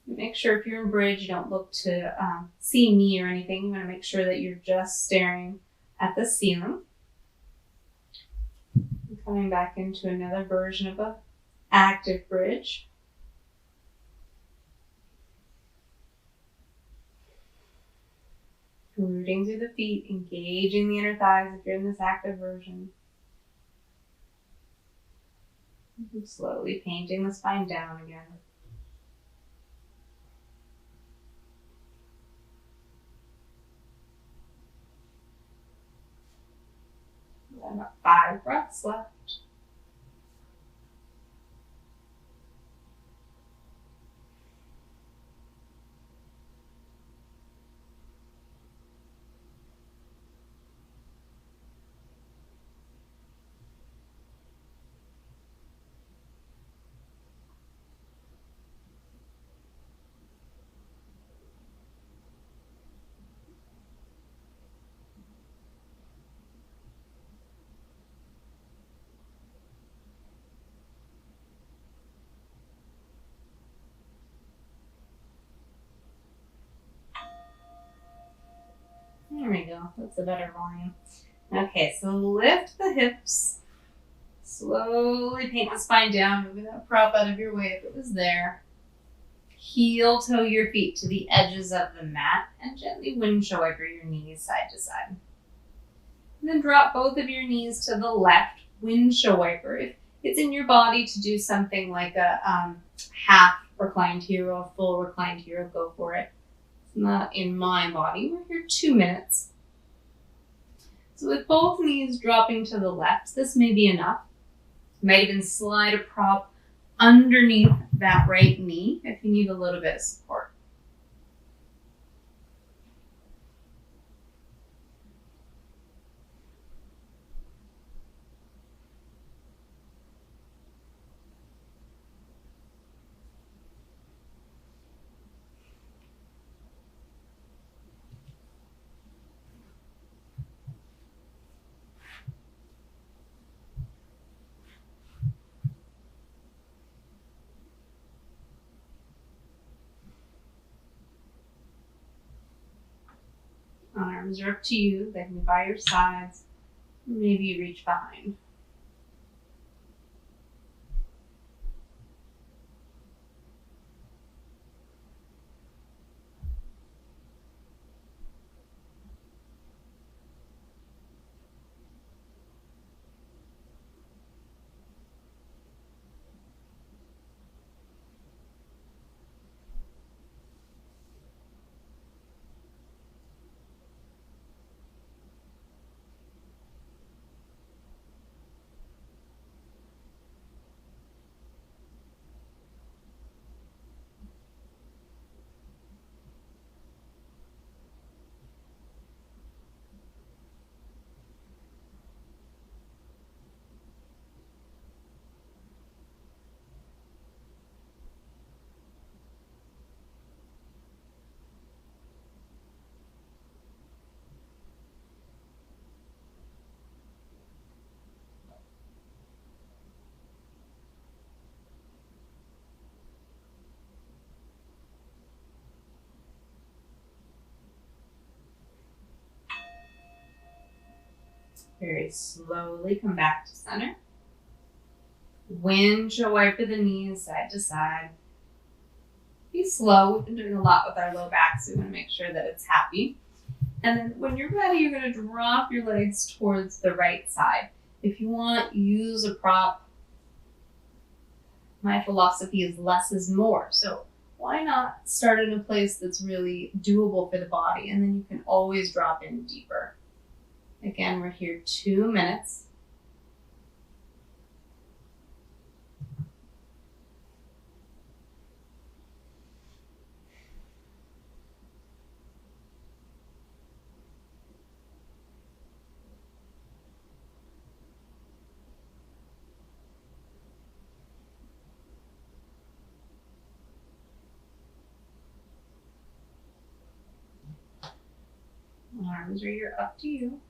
Make sure if you're in bridge, you don't look to see me or anything. You want to make sure that you're just staring at the ceiling. And coming back into another version of a active bridge. Rooting through the feet, engaging the inner thighs if you're in this active version. And slowly painting the spine down again. And about 5 breaths left. There we go. That's a better volume. Okay, so lift the hips. Slowly paint the spine down, moving that prop out of your way if it was there. Heel toe your feet to the edges of the mat and gently windshield wiper your knees side to side. And then drop both of your knees to the left, windshield wiper. If it's in your body to do something like a half reclined hero, a full reclined hero, go for it. It's not in my body. We're here 2 minutes. So with both knees dropping to the left, this may be enough. You might even slide a prop underneath that right knee if you need a little bit of support. Arms are up to you. They can be by your sides. Maybe you reach behind. Very slowly come back to center. Windshield wiper the knees side to side. Be slow. We've been doing a lot with our low back, so we want to make sure that it's happy. And then when you're ready, you're going to drop your legs towards the right side. If you want, use a prop. My philosophy is less is more. So why not start in a place that's really doable for the body, and then you can always drop in deeper. Again, we're here 2 minutes. Arms are your up to you.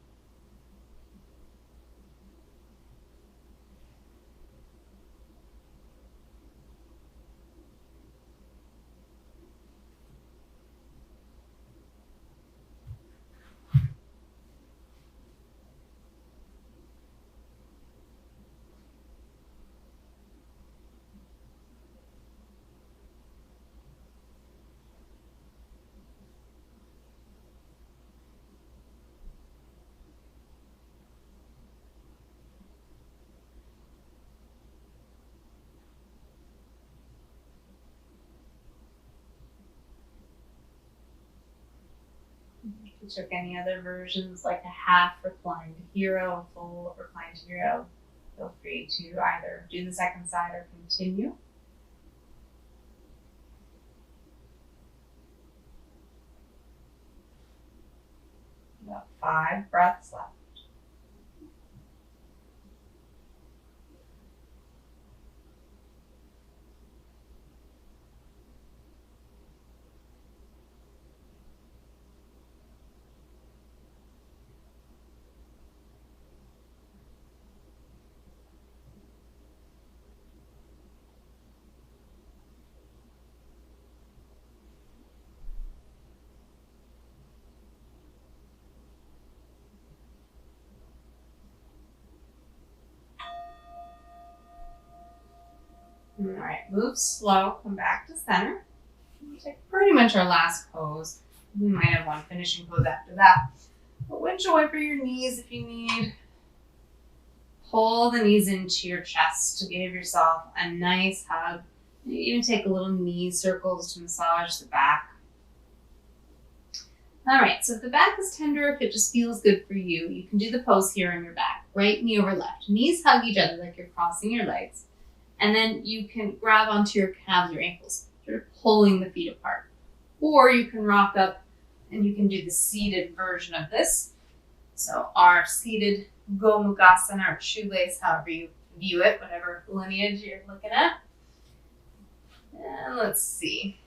you took any other versions, like a half reclined hero, a full reclined hero, feel free to either do the second side or continue. About 5 breaths left. All right, move slow, come back to center. We'll take pretty much our last pose. We might have one finishing pose after that. But windshield wiper your knees if you need. Pull the knees into your chest to give yourself a nice hug. You even take a little knee circles to massage the back. All right, so if the back is tender, if it just feels good for you, you can do the pose here on your back. Right knee over left. Knees hug each other like you're crossing your legs. And then you can grab onto your calves, your ankles, sort of pulling the feet apart. Or you can rock up and you can do the seated version of this. So our seated Gomukhasana or shoelace, however you view it, whatever lineage you're looking at. And let's see.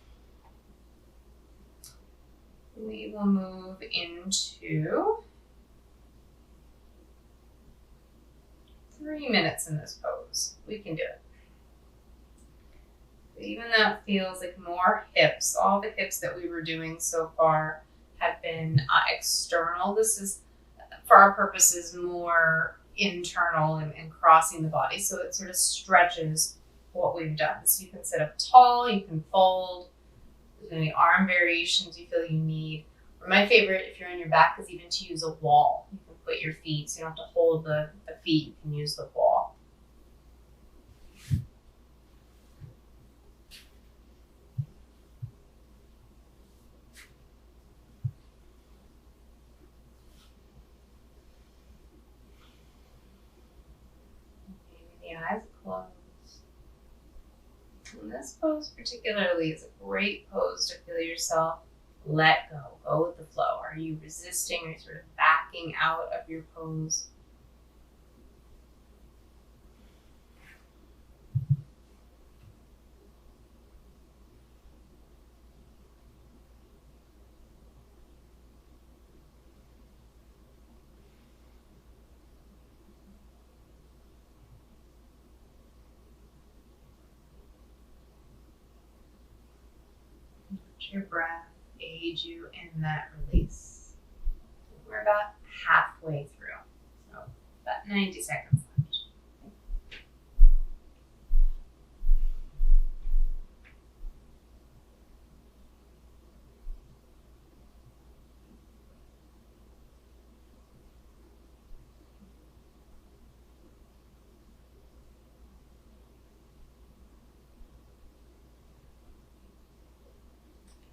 We will move into 3 minutes in this pose. We can do it. Even though it feels like more hips, all the hips that we were doing so far have been external. This is, for our purposes, more internal and crossing the body. So it sort of stretches what we've done. So you can sit up tall, you can fold. If there's any arm variations you feel you need. Or my favorite, if you're on your back, is even to use a wall. You can put your feet, so you don't have to hold the feet. You can use the wall. Maybe the eyes closed. And this pose particularly is a great pose to feel yourself let go. Go with the flow. Are you resisting? Are you sort of backing out of your pose? Let your breath aid you in that release. We're about halfway through, so about 90 seconds left.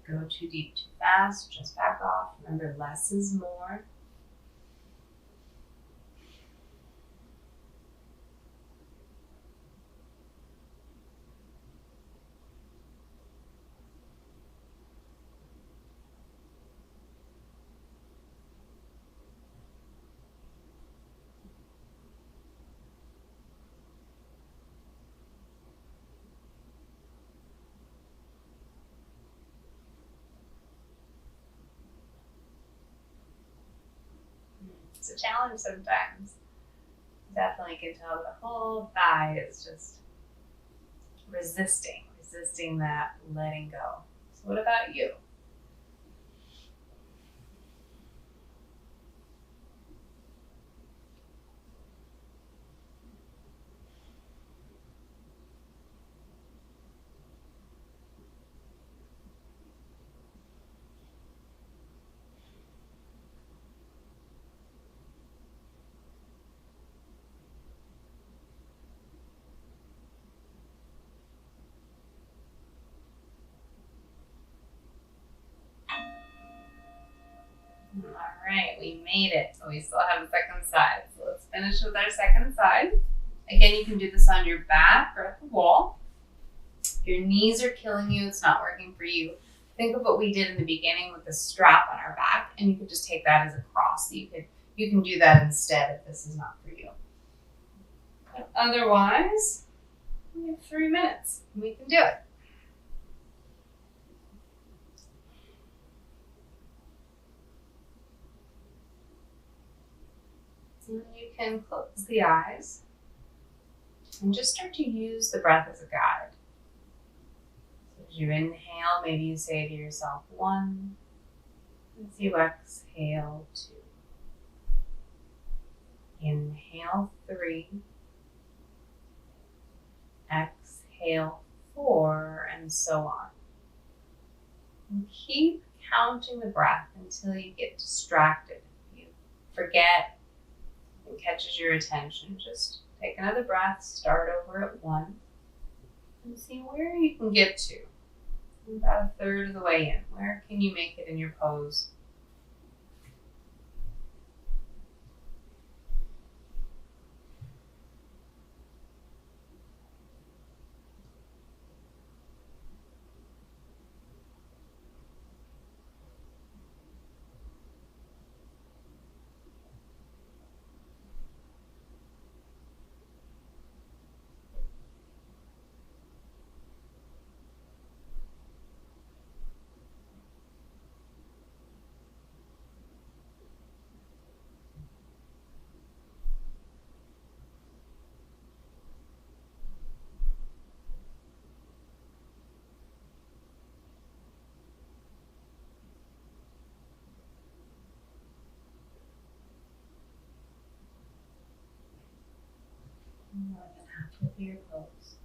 Go too deep, too fast, just back off. Remember, less is more. It's a challenge sometimes. Definitely can tell the whole thigh is just resisting that letting go. So what about you? right, we made it. So we still have the second side. So let's finish with our second side. Again, you can do this on your back or at the wall. If your knees are killing you, it's not working for you, think of what we did in the beginning with the strap on our back, and you could just take that as a cross. So you can do that instead if this is not for you. But otherwise, we have 3 minutes. We can do it. And you can close the eyes and just start to use the breath as a guide. So as you inhale, maybe you say to yourself 1. As you exhale 2. Inhale 3. Exhale 4, and so on. And keep counting the breath until you get distracted. If you forget and catches your attention, just take another breath, start over at 1, and see where you can get to. About 1/3 of the way in. Where can you make it in your pose? More than halfway through your pose.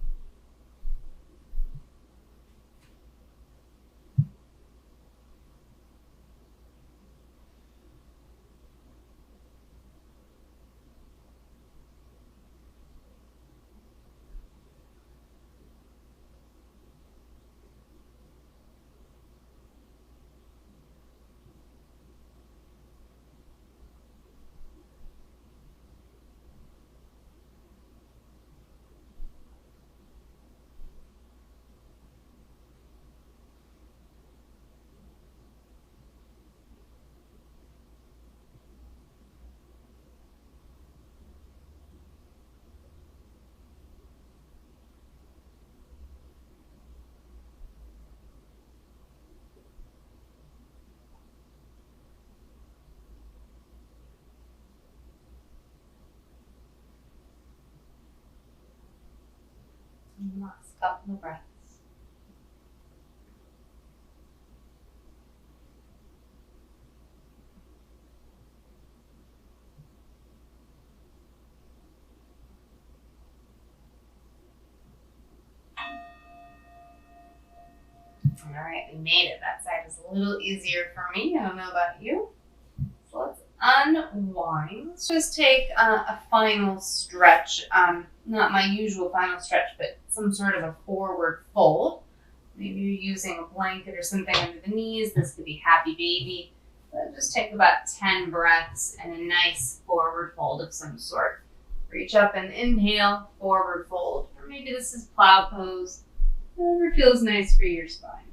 And last couple of breaths. All right, we made it. That side is a little easier for me. I don't know about you. So let's unwind. Let's just take a final stretch. Not my usual final stretch, but some sort of a forward fold. Maybe you're using a blanket or something under the knees. This could be happy baby. But just take about 10 breaths and a nice forward fold of some sort. Reach up and inhale, forward fold. Or maybe this is plow pose. Whatever feels nice for your spine.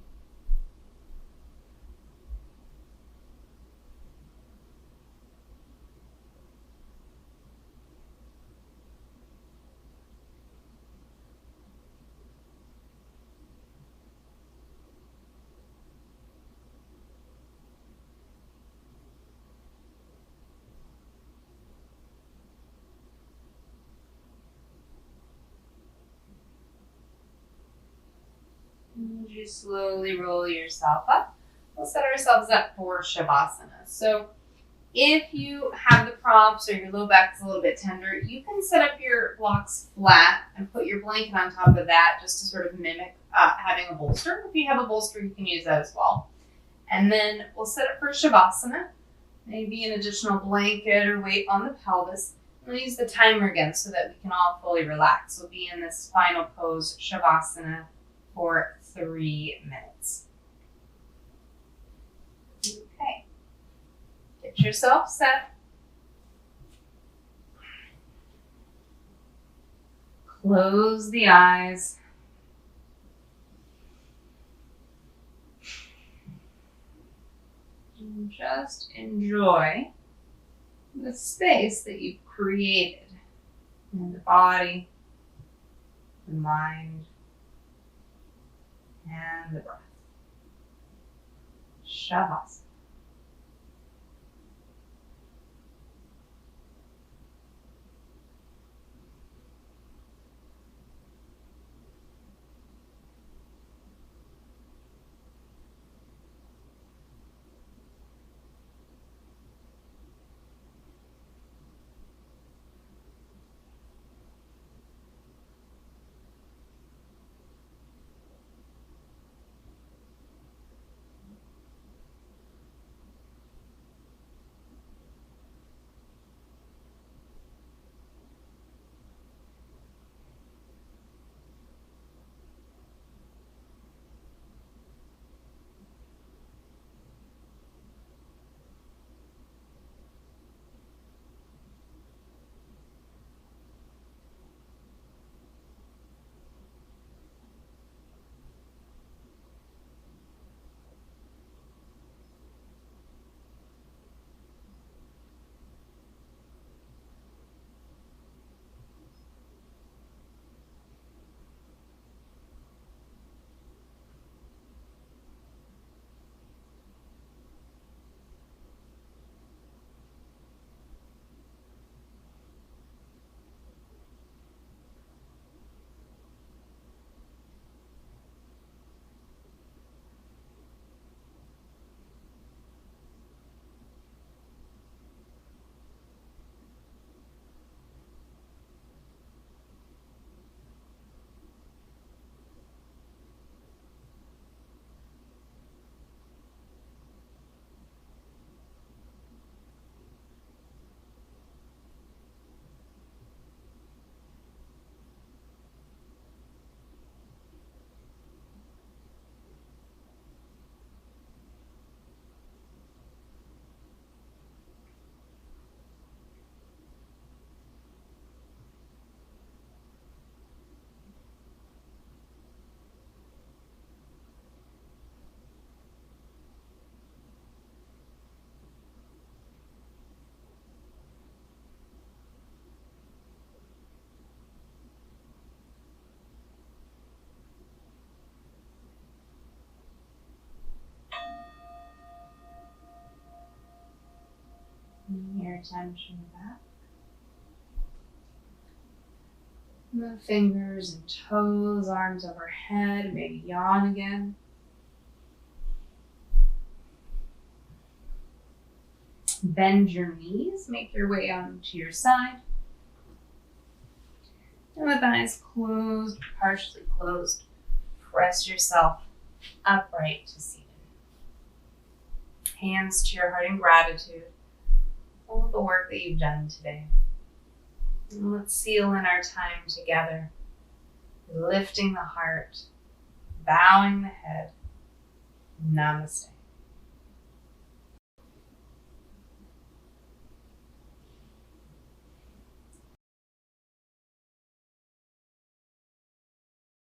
And you slowly roll yourself up. We'll set ourselves up for Shavasana. So if you have the props or your low back is a little bit tender, you can set up your blocks flat and put your blanket on top of that just to sort of mimic having a bolster. If you have a bolster, you can use that as well. And then we'll set up for Shavasana. Maybe an additional blanket or weight on the pelvis. We'll use the timer again so that we can all fully relax. We'll be in this final pose, Shavasana, for 3 minutes. Okay. Get Get yourself set. Close the eyes. And just enjoy the space that you've created in the body, the mind, and the breath. Shavasana. Bring your attention back. Move fingers and toes, arms overhead, maybe yawn again. Bend your knees, make your way onto your side. And with eyes closed, partially closed, press yourself upright to seated. Hands to your heart in gratitude for all the work that you've done today. And let's seal in our time together, lifting the heart, bowing the head. Namaste.